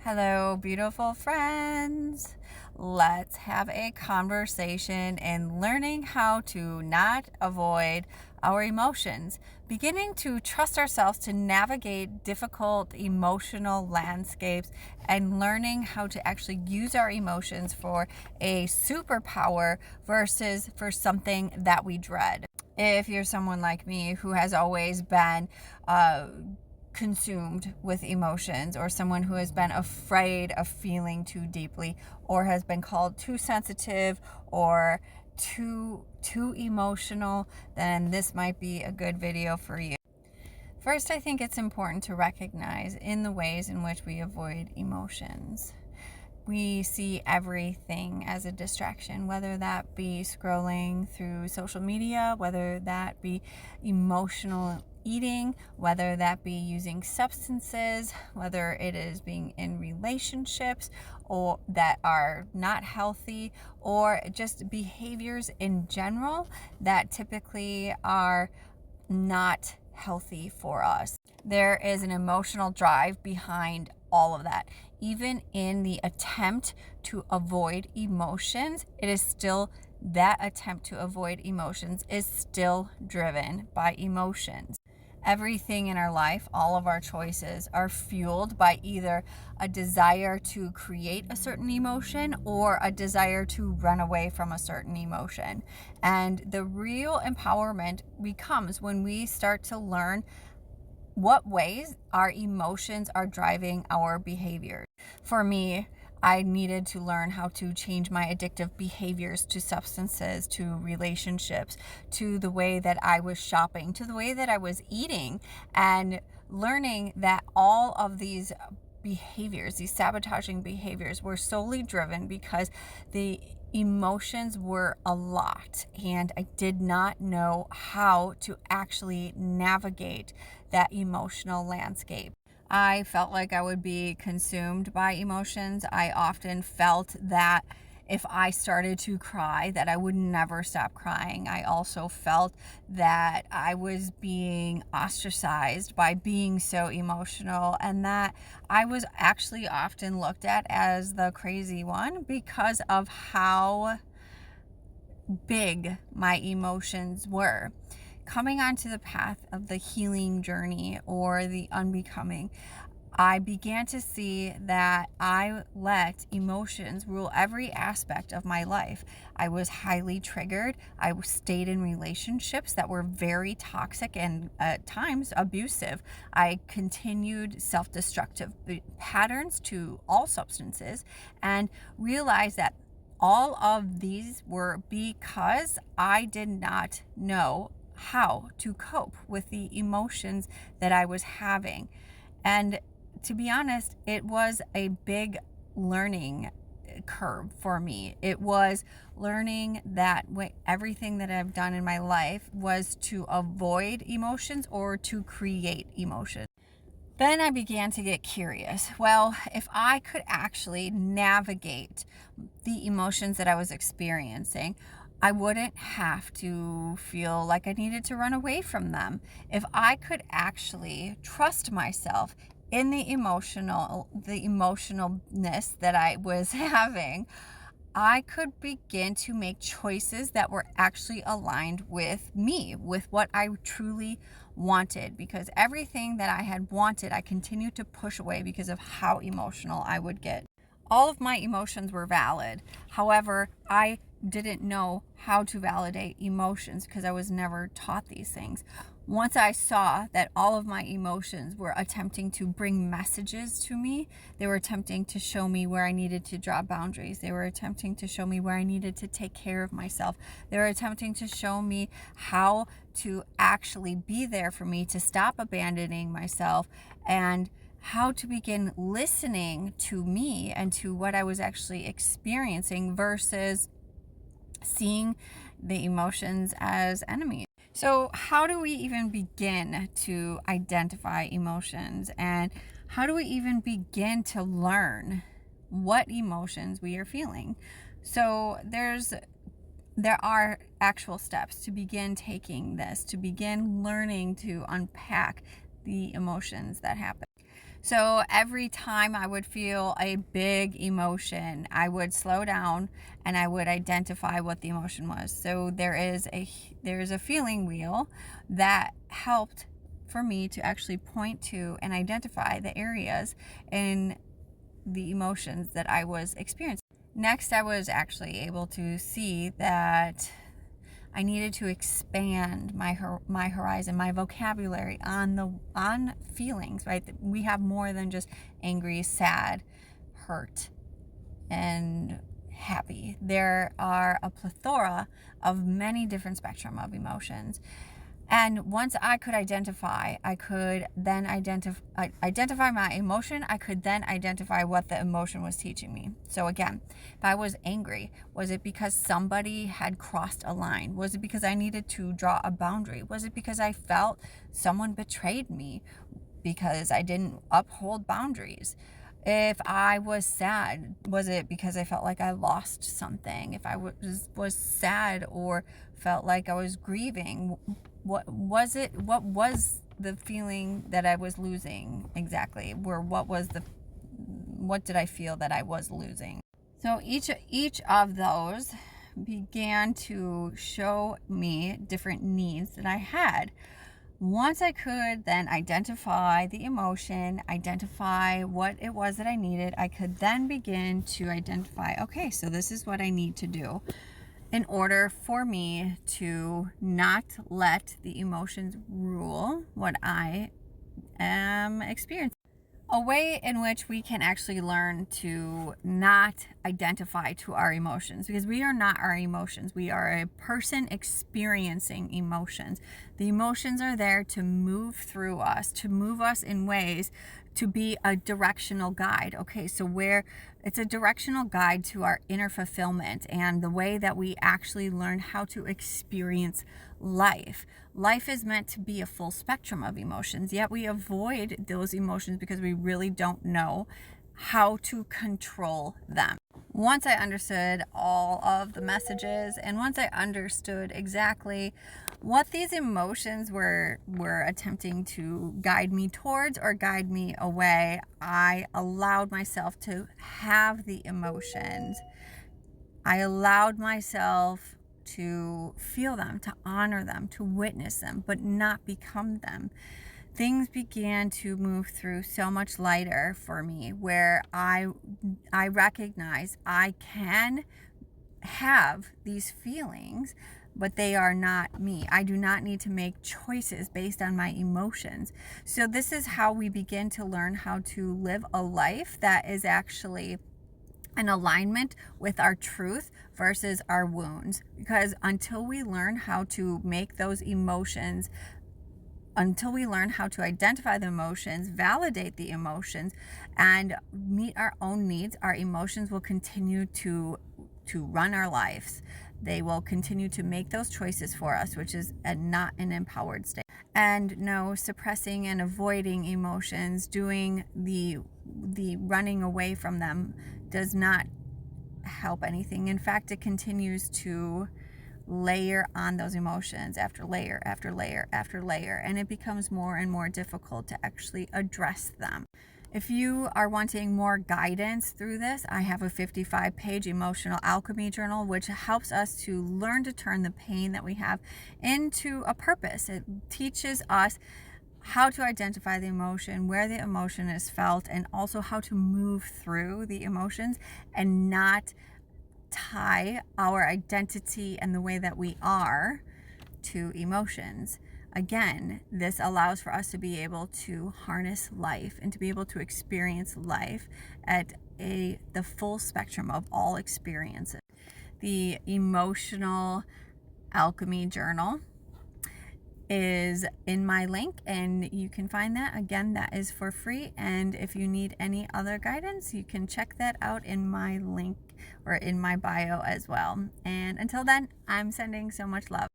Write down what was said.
Hello, beautiful friends. Let's have a conversation in learning how to not avoid our emotions, beginning to trust ourselves to navigate difficult emotional landscapes, and learning how to actually use our emotions for a superpower versus for something that we dread. If you're someone like me who has always been consumed with emotions, or someone who has been afraid of feeling too deeply, or has been called too sensitive or too emotional, then this might be a good video for you. First, I think it's important to recognize in the ways in which we avoid emotions. We see everything as a distraction, whether that be scrolling through social media, whether that be emotional eating, whether that be using substances, whether it is being in relationships or that are not healthy, or just behaviors in general that typically are not healthy for us. There is an emotional drive behind all of that. Even in the attempt to avoid emotions, it is still that attempt to avoid emotions is still driven by emotions. Everything in our life, all of our choices are fueled by either a desire to create a certain emotion or a desire to run away from a certain emotion. And the real empowerment becomes when we start to learn what ways our emotions are driving our behavior. For me, I needed to learn how to change my addictive behaviors to substances, to relationships, to the way that I was shopping, to the way that I was eating, and learning that all of these behaviors, these sabotaging behaviors, were solely driven because the emotions were a lot, and I did not know how to actually navigate that emotional landscape. I felt like I would be consumed by emotions. I often felt that if I started to cry, that I would never stop crying. I also felt that I was being ostracized by being so emotional, and that I was actually often looked at as the crazy one because of how big my emotions were. Coming onto the path of the healing journey or the unbecoming, I began to see that I let emotions rule every aspect of my life. I was highly triggered. I stayed in relationships that were very toxic and at times abusive. I continued self-destructive patterns to all substances, and realized that all of these were because I did not know how to cope with the emotions that I was having. And to be honest, it was a big learning curve for me. It was learning that everything that I've done in my life was to avoid emotions or to create emotions. Then I began to get curious. Well, if I could actually navigate the emotions that I was experiencing, I wouldn't have to feel like I needed to run away from them. If I could actually trust myself in the emotionalness that I was having, I could begin to make choices that were actually aligned with me, with what I truly wanted. Because everything that I had wanted, I continued to push away because of how emotional I would get. All of my emotions were valid. However, I didn't know how to validate emotions because I was never taught these things. Once I saw that all of my emotions were attempting to bring messages to me, they were attempting to show me where I needed to draw boundaries. They were attempting to show me where I needed to take care of myself. They were attempting to show me how to actually be there for me, to stop abandoning myself, and how to begin listening to me and to what I was actually experiencing versus seeing the emotions as enemies. So how do we even begin to identify emotions, and how do we even begin to learn what emotions we are feeling? So there are actual steps to begin taking this, to begin learning to unpack the emotions that happen. So every time I would feel a big emotion, I would slow down and I would identify what the emotion was. So there's a feeling wheel that helped for me to actually point to and identify the areas in the emotions that I was experiencing. Next, I was actually able to see that I needed to expand my horizon, my vocabulary on feelings, right? We have more than just angry, sad, hurt, and happy. There are a plethora of many different spectrum of emotions. And once I could identify, I could then identify my emotion. I could then identify what the emotion was teaching me. So again, if I was angry, was it because somebody had crossed a line? Was it because I needed to draw a boundary? Was it because I felt someone betrayed me because I didn't uphold boundaries? If I was sad, was it because I felt like I lost something? If I was sad or felt like I was grieving, what was it? What was the feeling that I was losing exactly? Or what did I feel that I was losing? So each of those began to show me different needs that I had. Once I could then identify the emotion, identify what it was that I needed, I could then begin to identify, okay, so this is what I need to do in order for me to not let the emotions rule what I am experiencing. A way in which we can actually learn to not identify to our emotions, because we are not our emotions. We are a person experiencing emotions. The emotions are there to move through us, to move us in ways, to be a directional guide. Okay, so where it's a directional guide to our inner fulfillment and the way that we actually learn how to experience life. Life is meant to be a full spectrum of emotions, yet we avoid those emotions because we really don't know how to control them. Once I understood all of the messages and once I understood exactly what these emotions were attempting to guide me towards or guide me away, I allowed myself to have the emotions. I allowed myself to feel them, to honor them, to witness them, but not become them. Things began to move through so much lighter for me, where I recognize I can have these feelings, but they are not me. I do not need to make choices based on my emotions. So this is how we begin to learn how to live a life that is actually an alignment with our truth versus our wounds. Because until we learn how to make those emotions, until we learn how to identify the emotions, validate the emotions, and meet our own needs, our emotions will continue to run our lives. They will continue to make those choices for us, which is not an empowered state. And no, suppressing and avoiding emotions, doing the running away from them does not help anything. In fact, it continues to layer on those emotions after layer after layer after layer, and it becomes more and more difficult to actually address them. If you are wanting more guidance through this, I have a 55-page emotional alchemy journal, which helps us to learn to turn the pain that we have into a purpose. It teaches us how to identify the emotion, where the emotion is felt, and also how to move through the emotions and not tie our identity and the way that we are to emotions. Again, this allows for us to be able to harness life and to be able to experience life at the full spectrum of all experiences. The emotional alchemy journal is in my link, and you can find that. Again, that is for free, and if you need any other guidance, you can check that out in my link or in my bio as well. And until then, I'm sending so much love.